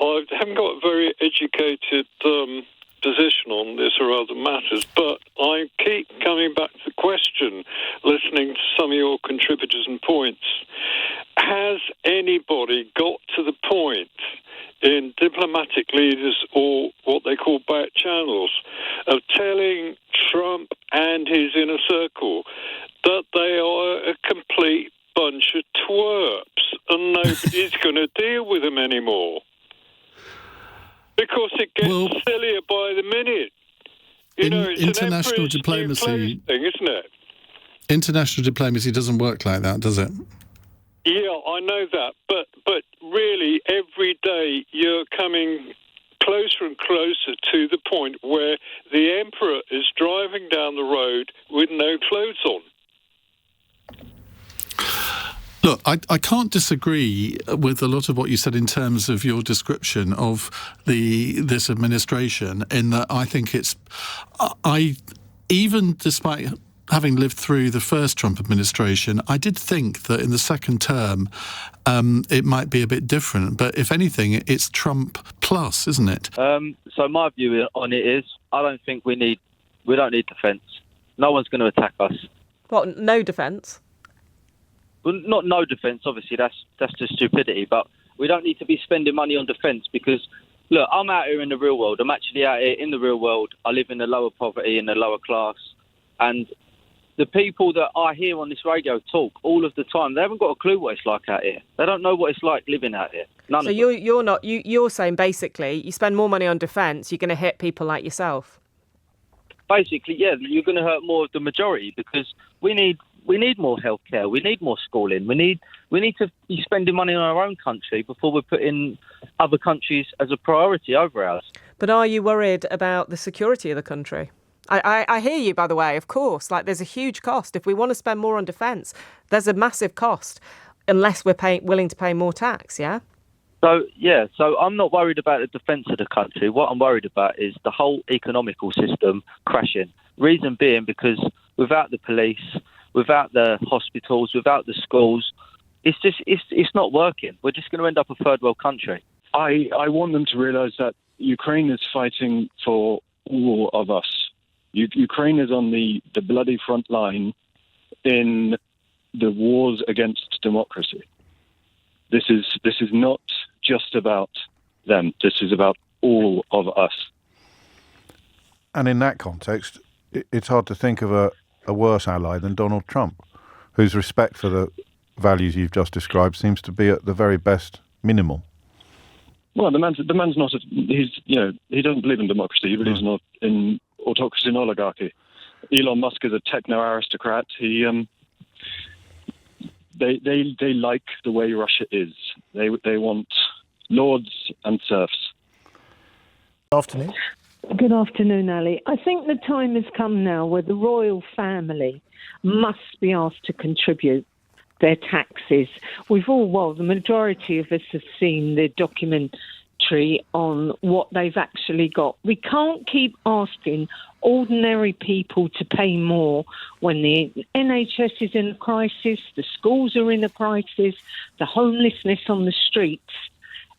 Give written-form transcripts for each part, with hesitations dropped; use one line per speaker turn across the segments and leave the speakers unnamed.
I haven't got a very educated position on this or other matters, but I keep coming back to the question, listening to some of your contributors and points. Has anybody got to the point in diplomatic leaders or what they call back channels of telling Trump and his inner circle that they are a complete bunch of twerps and nobody's going to deal with them anymore? Because it gets sillier by the minute. It's
international
an
diplomacy
thing, isn't it?
International diplomacy doesn't work like that, does it?
Yeah, I know that, but really, every day you're coming closer and closer to the point where the emperor is driving down the road with no clothes on.
Look, I can't disagree with a lot of what you said in terms of your description of this administration, in that I think even despite having lived through the first Trump administration, I did think that in the second term it might be a bit different. But if anything, it's Trump plus, isn't it?
So my view on it is, I don't think we don't need defence. No one's going to attack us.
What? No defence?
Well, not no defence, obviously, that's just stupidity, but we don't need to be spending money on defence because, look, I'm out here in the real world. I'm actually out here in the real world. I live in the lower poverty, in the lower class, and the people that I hear on this radio talk all of the time, they haven't got a clue what it's like out here. They don't know what it's like living out here. None of them.
You're saying basically you spend more money on defence, you're going to hit people like yourself.
Basically, yeah, you're going to hurt more of the majority because we need more healthcare. We need more schooling. We need to be spending money on our own country before we're putting other countries as a priority over ours.
But are you worried about the security of the country? I hear you, by the way, of course. Like, there's a huge cost. If we want to spend more on defence, there's a massive cost unless we're willing to pay more tax, yeah?
So I'm not worried about the defence of the country. What I'm worried about is the whole economical system crashing. Reason being because without the police, without the hospitals, without the schools, it's not working. We're just going to end up a third world country.
I want them to realise that Ukraine is fighting for all of us. Ukraine is on the bloody front line in the wars against democracy. This is not just about them. This is about all of us.
And in that context, it's hard to think of a worse ally than Donald Trump, whose respect for the values you've just described seems to be at the very best minimal.
Well, the man's not. He doesn't believe in democracy. He believes not in autocracy and oligarchy. Elon Musk is a techno aristocrat. They like the way Russia is. They want lords and serfs.
Afternoon.
Good afternoon, Ali. I think the time has come now where the royal family must be asked to contribute their taxes. The majority of us have seen the documentary on what they've actually got. We can't keep asking ordinary people to pay more when the NHS is in a crisis, the schools are in a crisis, the homelessness on the streets.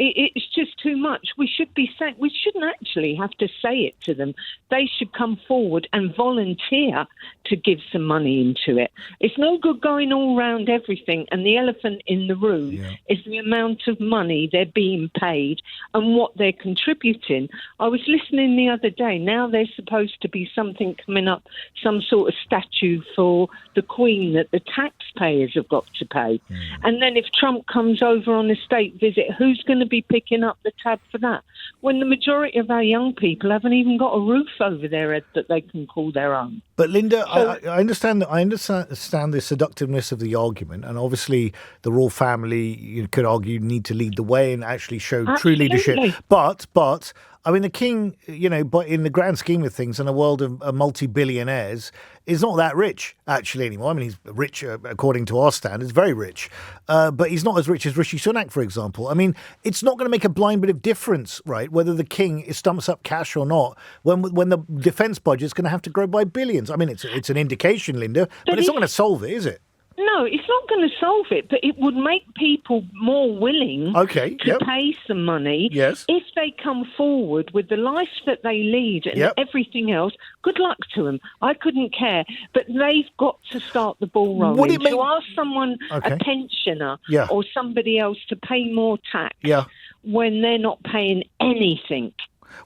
It's just too much. We shouldn't actually have to say it to them. They should come forward and volunteer to give some money into it. It's no good going all around everything, and the elephant in the room is the amount of money they're being paid and what they're contributing. I was listening the other day. Now there's supposed to be something coming up, some sort of statue for the Queen that the taxpayers have got to pay. And then if Trump comes over on a state visit, who's going to be picking up the tab for that when the majority of our young people haven't even got a roof over their head that they can call their own?
But Linda, I understand the seductiveness of the argument, and obviously the royal family, you could argue, need to lead the way and actually show true leadership. But I mean, the king, but in the grand scheme of things, in a world of multi-billionaires, is not that rich, actually, anymore. I mean, he's rich, according to our standards, very rich. But he's not as rich as Rishi Sunak, for example. I mean, it's not going to make a blind bit of difference, right, whether the king stumps up cash or not, when the defence budget is going to have to grow by billions. I mean, it's an indication, Linda, but it's not going to solve it, is it?
No, it's not going to solve it, but it would make people more willing to pay some money if they come forward with the life that they lead and everything else. Good luck to them. I couldn't care. But they've got to start the ball rolling. To ask someone, a pensioner or somebody else, to pay more tax when they're not paying anything.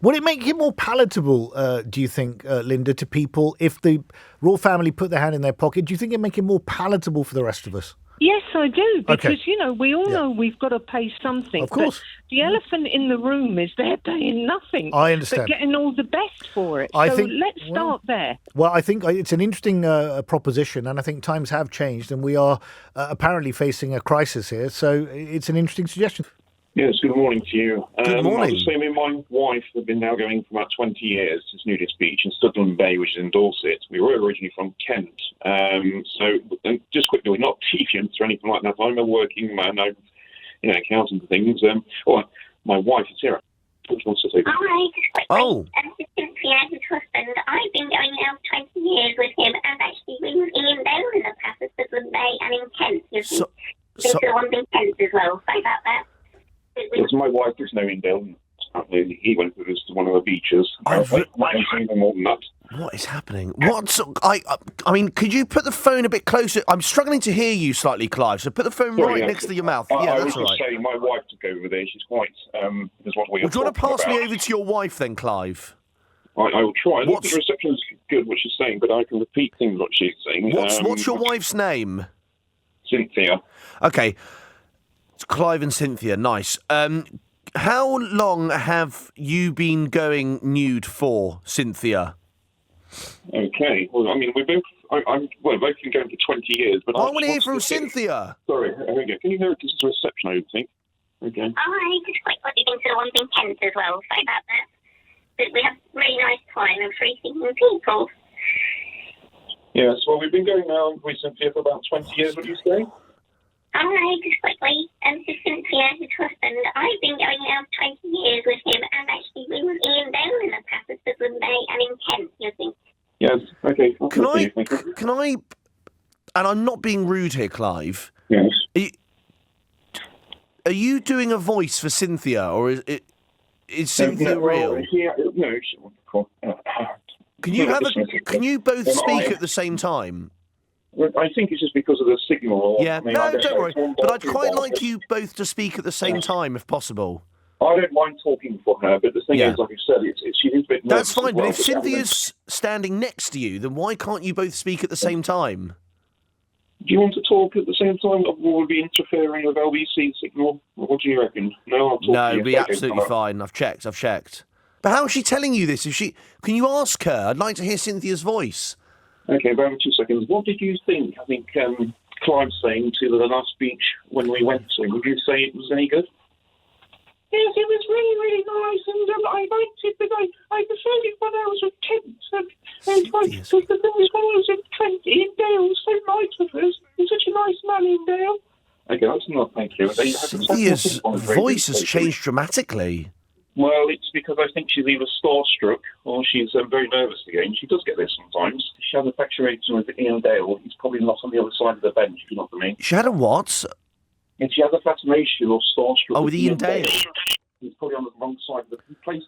Would it make it more palatable, do you think, Linda, to people if the royal family put their hand in their pocket? Do you think it'd make it more palatable for the rest of us?
Yes, I do, because, we all know we've got to pay something.
Of course.
But the elephant in the room is they're paying nothing.
I understand.
But getting all the best for it. Let's start there.
Well, I think it's an interesting proposition, and I think times have changed, and we are apparently facing a crisis here. So it's an interesting suggestion.
Yes, good morning to you.
Good morning.
I was saying, me and my wife have been now going for about 20 years to Nudist Beach in Studland Bay, which is in Dorset. We were originally from Kent. Just quickly, we're not deviants or anything like that. I'm a working man. I'm, accountant and things. My wife is here. Which wants to say?
Hi, just quickly. This is Cynthia, his husband. I've been going now 20 years with him, and actually we were in Iain in the past of Studland Bay and in Kent. Been to the ones in Kent as well. Sorry about that.
Yes, my wife is now in Devon. He went with us to one of the beaches. More than that.
What is happening? I mean, could you put the phone a bit closer? I'm struggling to hear you slightly, Clive, so put the phone next to your mouth.
I was just saying, my wife took over there. She's quite... is what we
do you want to pass me over to your wife then, Clive?
I will try. The reception is good, what she's saying, but I can repeat things what she's saying.
What's your wife's name?
Cynthia.
Okay. It's Clive and Cynthia, nice. How long have you been going nude for, Cynthia?
Okay, well, I mean, we've been been going for 20 years, but
I want to hear from Cynthia.
Sorry, here we go. Can you hear it? This is a reception, I would think. Okay.
Hi, just quickly, been to the ones in Kent as well. Sorry about that. But we have a really nice time and free-thinking people.
Yes, well, we've been going now with Cynthia for about 20 years, what do you say?
Hi, just quickly, this is Cynthia, his husband. I've been going now 20 years with him, and actually we were in Iain in the past of Studland Bay and in Kent, you think.
Yes, okay.
Can I, and I'm not being rude here, Clive.
Yes.
Are you doing a voice for Cynthia, or is Cynthia real?
No.
Can you both speak at the same time?
I think it's just because of the signal.
Don't worry. But I'd quite like you both to speak at the same time, if possible.
I don't mind talking for her, but the thing is, like you said, she's a bit nervous.
That's fine, but if Cynthia's standing next to you, then why can't you both speak at the same time?
Do you want to talk at the same time, or will we be interfering with LBC signal? What do you reckon? No,
it'll be absolutely fine. I've checked. But how is she telling you this? Can you ask her? I'd like to hear Cynthia's voice.
Okay, bear with 2 seconds. What did you think? I think Clive's saying to the last beach when we went to. Would you say it was any good?
Yes, it was really, really nice, and I liked it, but I preferred it when I was with Kent. Because the thing is, when I was in Kent, Iain Dale was so nice with us. He's such a nice man, Iain Dale.
Okay, that's enough, thank you.
Cynthia's voice has changed dramatically.
Well, it's because I think she's either starstruck or she's very nervous again. She does get this sometimes. She had a infatuation with Iain Dale. He's probably not on the other side of the bench, if you know what I mean.
She had a what?
And she has a fascination or starstruck.
Oh, with Iain Dale.
He's probably on the wrong side of the place.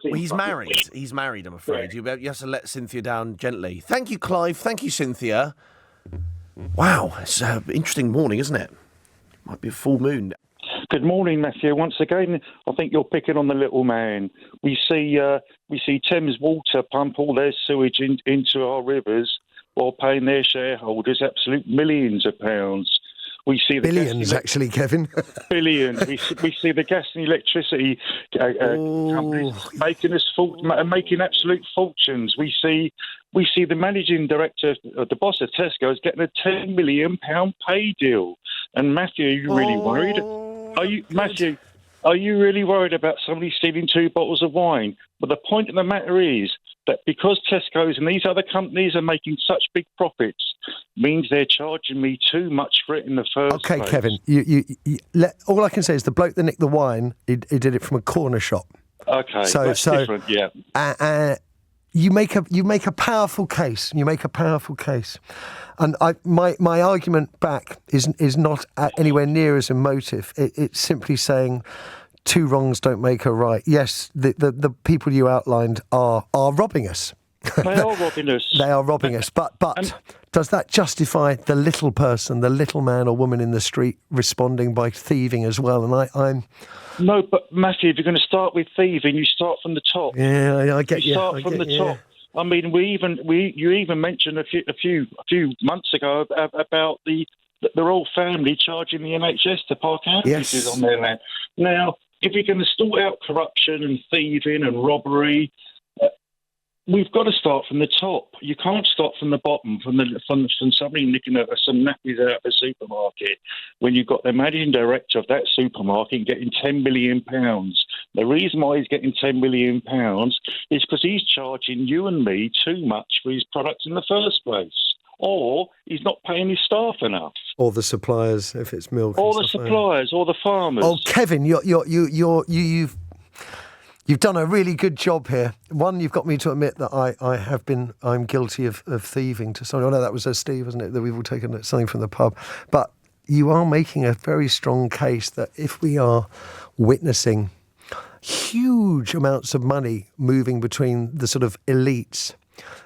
Well, he's married. He's married, I'm afraid. You have to let Cynthia down gently. Thank you, Clive. Thank you, Cynthia. Wow, it's an interesting morning, isn't it? Might be a full moon.
Good morning, Matthew. Once again, I think you're picking on the little man. We see Thames Water pump all their sewage into our rivers while paying their shareholders absolute millions of pounds. We see the
billions, actually, Kevin.
Billions. We see the gas and electricity companies making absolute fortunes. We see the managing director, the boss of Tesco, is getting a £10 million pay deal. And Matthew, are you really worried? Are you really worried about somebody stealing 2 bottles of wine? But the point of the matter is that because Tesco's and these other companies are making such big profits, means they're charging me too much for it in the first place.
Okay, Kevin, all I can say is the bloke that nicked the wine, he did it from a corner shop.
Okay, that's different, yeah.
You make a powerful case. You make a powerful case, and my argument back is not anywhere near as emotive. It's simply saying two wrongs don't make a right. Yes, the people you outlined are robbing us.
They are robbing us.
They are robbing us. But does that justify the little person, the little man or woman in the street responding by thieving as well? And I'm.
No, but Matthew, if you're going to start with thieving, you start from the top.
Yeah, I get you.
You start from the top. I mean, you even mentioned a few months ago about the royal family charging the NHS to park ambulances on their land. Now, if you're going to sort out corruption and thieving and robbery, we've got to start from the top. You can't start from the bottom, from somebody nicking some nappies out of a supermarket when you've got the managing director of that supermarket getting £10 million. The reason why he's getting £10 million is because he's charging you and me too much for his products in the first place. Or he's not paying his staff enough.
Or the suppliers, if it's milk.
Or the suppliers, or the farmers.
Oh, Kevin, you've done a really good job here. One, you've got me to admit that I'm guilty of thieving to someone. Oh, no, that was Steve, wasn't it? That we've all taken something from the pub. But you are making a very strong case that if we are witnessing huge amounts of money moving between the sort of elites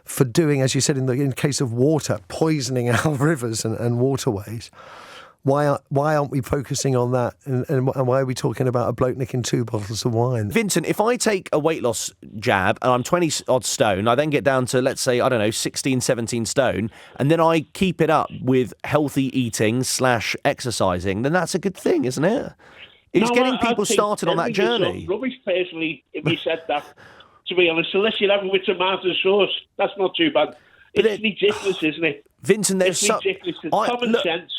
for doing, as you said, in case of water, poisoning our rivers and waterways, why aren't we focusing on that? And why are we talking about a bloke nicking 2 bottles of wine?
Vincent, if I take a weight loss jab and I'm 20-odd stone, I then get down to, let's say, 16, 17 stone, and then I keep it up with healthy eating / exercising, then that's a good thing, isn't it? It's getting people started on that journey.
Rubbish, personally, if you said that, to be honest, unless you're having with tomato sauce, that's not too bad. It's ridiculous, isn't it?
Vincent,
it's ridiculous. It's common sense.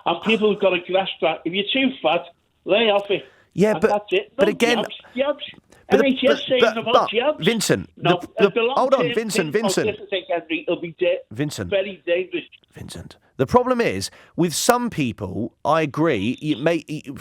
And people have got to grasp that. If you're too fat, lay off it.
Yeah,
but that's it. No,
again,
jabs. NHS saying about jabs.
Vincent,
no,
hold on, Vincent.
It'll be
Vincent,
very dangerous.
Vincent, the problem is with some people. I agree.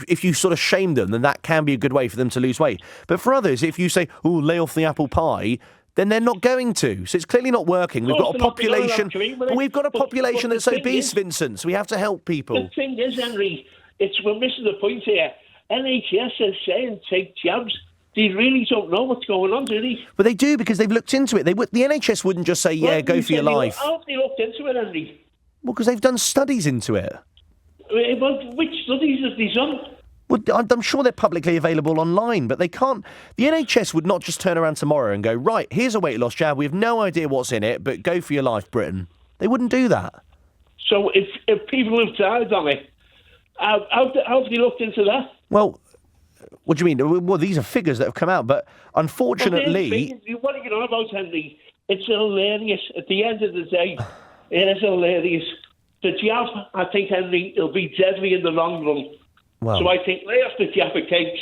If you sort of shame them, then that can be a good way for them to lose weight. But for others, if you say, "Oh, lay off the apple pie," then they're not going to. So it's clearly not working. We've got a population. We've got a population that's obese, Vincent. So we have to help people.
The thing is, Henry, we're missing the point here. NHS is saying take jabs. They really don't know what's going on, do they?
But they do, because they've looked into it. The NHS wouldn't just say, go for your life.
How have they looked into it, Henry?
Well, because they've done studies into it.
Well, which studies have they done?
Well, I'm sure they're publicly available online, but they can't. The NHS would not just turn around tomorrow and go, right, here's a weight loss jab. We have no idea what's in it, but go for your life, Britain. They wouldn't do that.
So if people have died on it, how have they looked into that?
Well, what do you mean? Well, these are figures that have come out, but unfortunately...
What are you on about, Henry? It's hilarious. At the end of the day, it is hilarious. The jab, I think, Henry, it'll be deadly in the long run. Wow. So I think lay off the jab of cakes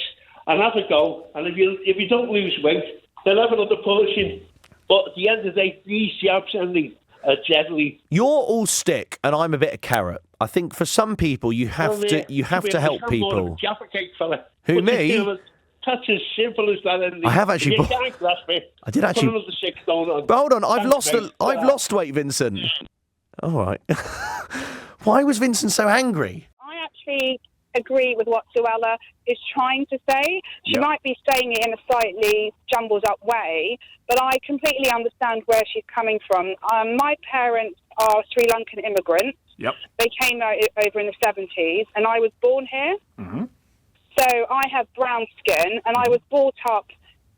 and have a go. And if you don't lose weight, then have another portion. But at the end of the day, these jabs, Henry, are deadly.
You're all stick, and I'm a bit of carrot. I think for some people, you have to help people.
Jab of cake, fella.
Who, me?
That's as simple as that, Henry.
I have actually.
You can't grasp it.
I did actually.
Put another 6 stone on.
But hold on, I've lost weight, Vincent. All right. Why was Vincent so angry?
I actually agree with what Suella is trying to say. She might be saying it in a slightly jumbled up way, but I completely understand where she's coming from. My parents are Sri Lankan immigrants.
Yep.
They came over in the 70s, and I was born here.
Mm-hmm.
So I have brown skin, and I was brought up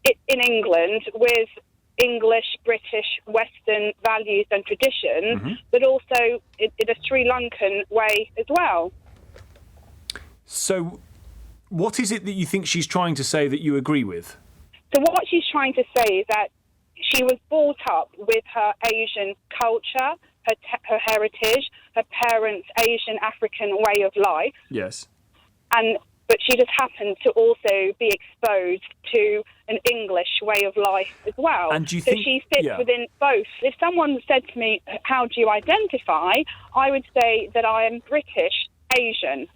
in England with English, British, Western values and traditions, but also in a Sri Lankan way as well.
So what is it that you think she's trying to say that you agree with?
So what she's trying to say is that she was brought up with her Asian culture, her heritage, her parents' Asian African way of life.
Yes.
But she just happened to also be exposed to an English way of life as well.
And do you think,
she fits within both. If someone said to me, how do you identify? I would say that I am British Asian.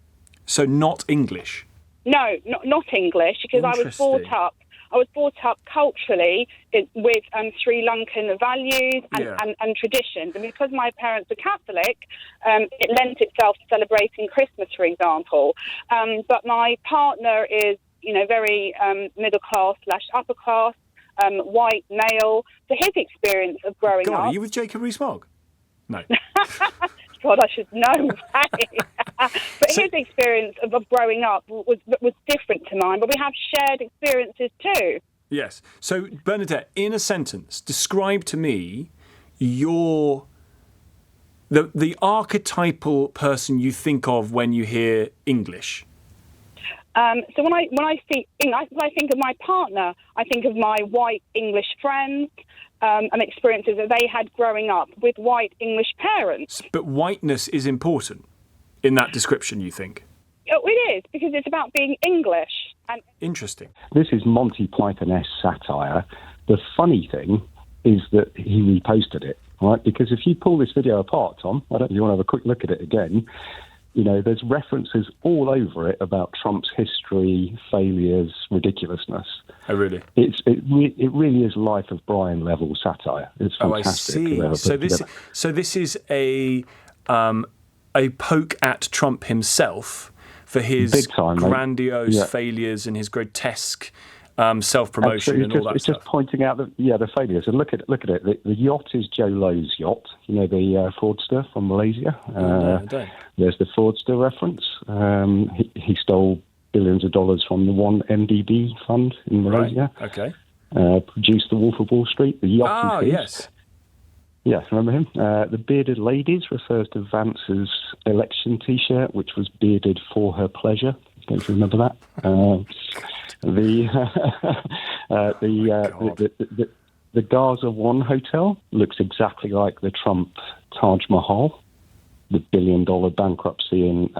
So not English?
No, not English, because I was brought up I was brought up culturally with Sri Lankan values and traditions. And because my parents were Catholic, it lent itself to celebrating Christmas, for example. But my partner is, very middle class / upper class, white male. So his experience of growing up.
Are you with Jacob Rees-Mogg? No.
God, I should know. But his experience of growing up was different to mine, but we have shared experiences too.
Yes. So, Bernadette, in a sentence, describe to me the archetypal person you think of when you hear English.
So when I think of my partner, I think of my white English friends and experiences that they had growing up with white English parents.
But whiteness is important in that description, you think?
It is, because it's about being English. And
interesting.
This is Monty Python-esque satire. The funny thing is that he reposted it, right? Because if you pull this video apart, Tom, I don't know if you want to have a quick look at it again, there's references all over it about Trump's history, failures, ridiculousn's.
Oh, really?
It really is Life of Brian level satire. It's fantastic.
Oh, I see. So this is a poke at Trump himself for his grandiose failures and his grotesque self-promotion and all that
it's
stuff.
Just pointing out the failures. And look at it. The yacht is Joe Lowe's yacht. The fraudster from Malaysia. There's the fraudster reference. He stole billions of dollars from the one MDB fund in Malaysia.
Right. Okay.
Produced The Wolf of Wall Street. The yacht.
Oh, yes.
Yes, remember him? The Bearded Ladies refers to Vance's election T-shirt, which was bearded for her pleasure. Don't you remember that? The Gaza One Hotel looks exactly like the Trump Taj Mahal, the billion-dollar bankruptcy in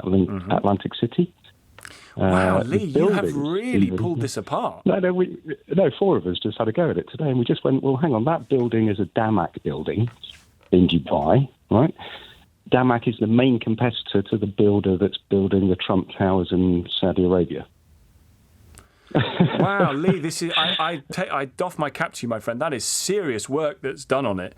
Atlantic City.
Wow, Lee, you have really pulled this apart.
No, four of us just had a go at it today, and we just went, well, hang on, that building is a Damak building in Dubai, right? Damak is the main competitor to the builder that's building the Trump Towers in Saudi Arabia.
Wow, Lee, this is I doff my cap to you, my friend. That is serious work that's done on it.